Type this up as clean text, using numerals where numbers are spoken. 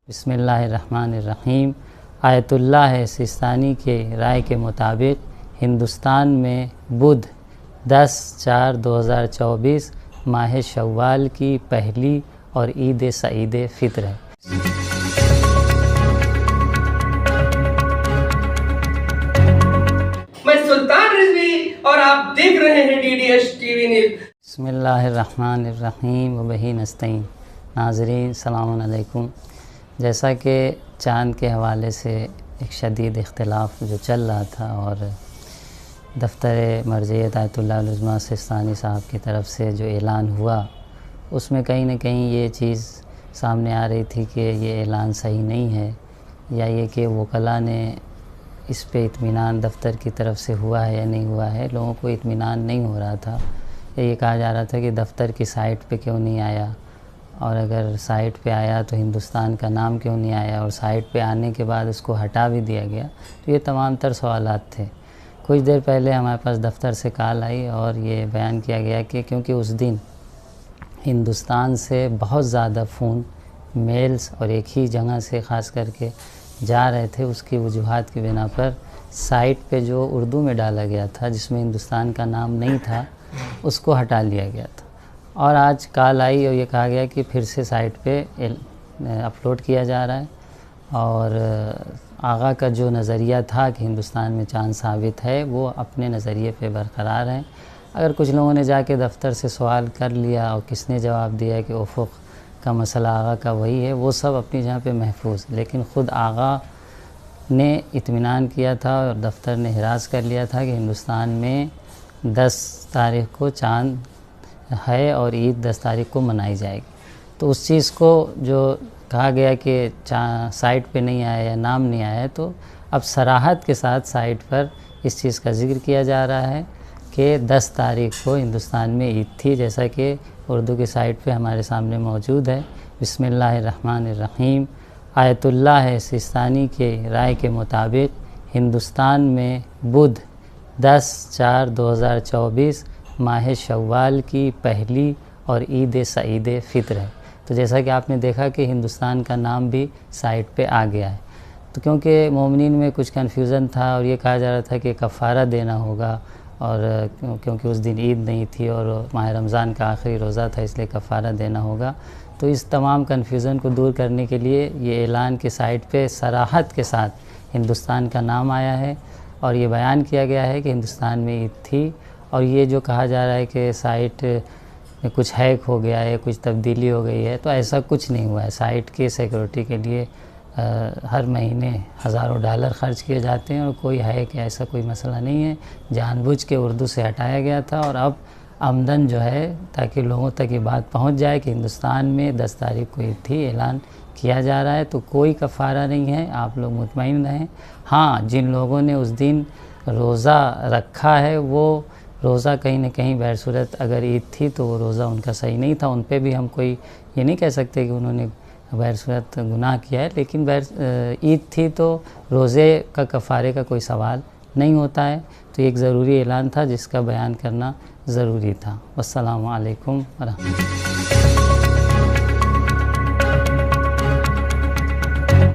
बिस्मिल्लाहिर्रहमानिर्रहीम। Ayatollah Sistani के राय के मुताबिक हिंदुस्तान में बुध 10/4/2024 माह शव्वाल की पहली और ईद सईद फ़ित्र है। मैं सुल्तान रिजवी और आप देख रहे हैं DDS TV न्यूज़। बिस्मिल्लाहिर्रहमानिर्रहीम व बिही नस्तईन। नाज़रीन सलाम अलैकुम। जैसा कि चाँद के हवाले से एक शदीद इख्तिलाफ़ जो चल रहा था और दफ्तर मर्ज़ियत आयतुल्लाह उल-उज़्मा सिस्तानी साहब की तरफ से जो ऐलान हुआ, उसमें कहीं न कहीं ये चीज़ सामने आ रही थी कि ये ऐलान सही नहीं है, या ये कि वकला ने इस पे इत्मीनान दफ्तर की तरफ से हुआ है या नहीं हुआ है। लोगों को इत्मीनान नहीं हो रहा था। ये कहा जा रहा था कि दफ्तर की साइट पे क्यों नहीं आया, और अगर साइट पे आया तो हिंदुस्तान का नाम क्यों नहीं आया, और साइट पे आने के बाद उसको हटा भी दिया गया। तो ये तमाम तर सवालात थे। कुछ देर पहले हमारे पास दफ्तर से कॉल आई और ये बयान किया गया कि क्योंकि उस दिन हिंदुस्तान से बहुत ज़्यादा फ़ोन मेल्स और एक ही जगह से ख़ास करके जा रहे थे, उसकी वजूहात की बिना पर साइट पे जो उर्दू में डाला गया था जिसमें हिंदुस्तान का नाम नहीं था, उसको हटा लिया गया था। और आज कॉल आई और ये कहा गया कि फिर से साइट पे अपलोड किया जा रहा है। और आगा का जो नज़रिया था कि हिंदुस्तान में चाँद साबित है, वो अपने नज़रिए पे बरकरार है। अगर कुछ लोगों ने जाके दफ्तर से सवाल कर लिया और किसने जवाब दिया कि उफ़ुक़ का मसला आगा का वही है, वो सब अपनी जगह पे महफूज, लेकिन ख़ुद आगा ने इत्मीनान किया था और दफ्तर ने हिरास कर लिया था कि हिंदुस्तान में 10 तारीख़ को चाँद है और ईद 10 तारीख़ को मनाई जाएगी। तो उस चीज़ को जो कहा गया कि साइट पे नहीं आया या नाम नहीं आया, तो अब सराहत के साथ साइट पर इस चीज़ का ज़िक्र किया जा रहा है कि 10 तारीख़ को हिंदुस्तान में ईद थी, जैसा कि उर्दू की साइट पे हमारे सामने मौजूद है। बिस्मिल्लाहिर्रहमानिर्रहीम। आयतुल्लाह सिस्तानी के राय के मुताबिक हिंदुस्तान में बुध 10/4/2024 माह शव्वाल की पहली और ईद सईद फ़ित्र है। तो जैसा कि आपने देखा कि हिंदुस्तान का नाम भी साइट पे आ गया है। तो क्योंकि मोमिनीन में कुछ कन्फ्यूज़न था और ये कहा जा रहा था कि कफ़ारा देना होगा, और क्योंकि उस दिन ईद नहीं थी और माह रमज़ान का आखिरी रोज़ा था, इसलिए कफ़ारा देना होगा। तो इस तमाम कन्फ्यूज़न को दूर करने के लिए ये ऐलान की साइट पे सराहत के साथ हिंदुस्तान का नाम आया है और ये बयान किया गया है कि हिंदुस्तान में ईद थी। और ये जो कहा जा रहा है कि साइट में कुछ हैक हो गया है, कुछ तब्दीली हो गई है, तो ऐसा कुछ नहीं हुआ है। साइट की सिक्योरिटी के लिए हर महीने हज़ारों डॉलर ख़र्च किए जाते हैं और कोई हैक या ऐसा कोई मसला नहीं है। जानबूझ के उर्दू से हटाया गया था और अब आमदन जो है, ताकि लोगों तक ये बात पहुंच जाए कि हिंदुस्तान में 10 तारीख़ को ईद थी, ऐलान किया जा रहा है। तो कोई कफ़ारा नहीं है, आप लोग मुतमईन रहें। हाँ, जिन लोगों ने उस दिन रोज़ा रखा है, वो रोज़ा कहीं न कहीं बहरसूरत अगर ईद थी तो वो रोज़ा उनका सही नहीं था। उन पे भी हम कोई ये नहीं कह सकते कि उन्होंने बहरसूरत गुनाह किया है, लेकिन ईद थी तो रोज़े का कफ़ारे का कोई सवाल नहीं होता है। तो एक ज़रूरी ऐलान था जिसका बयान करना ज़रूरी था। वस्सलामु अलैकुम व रहमतुल्लाह।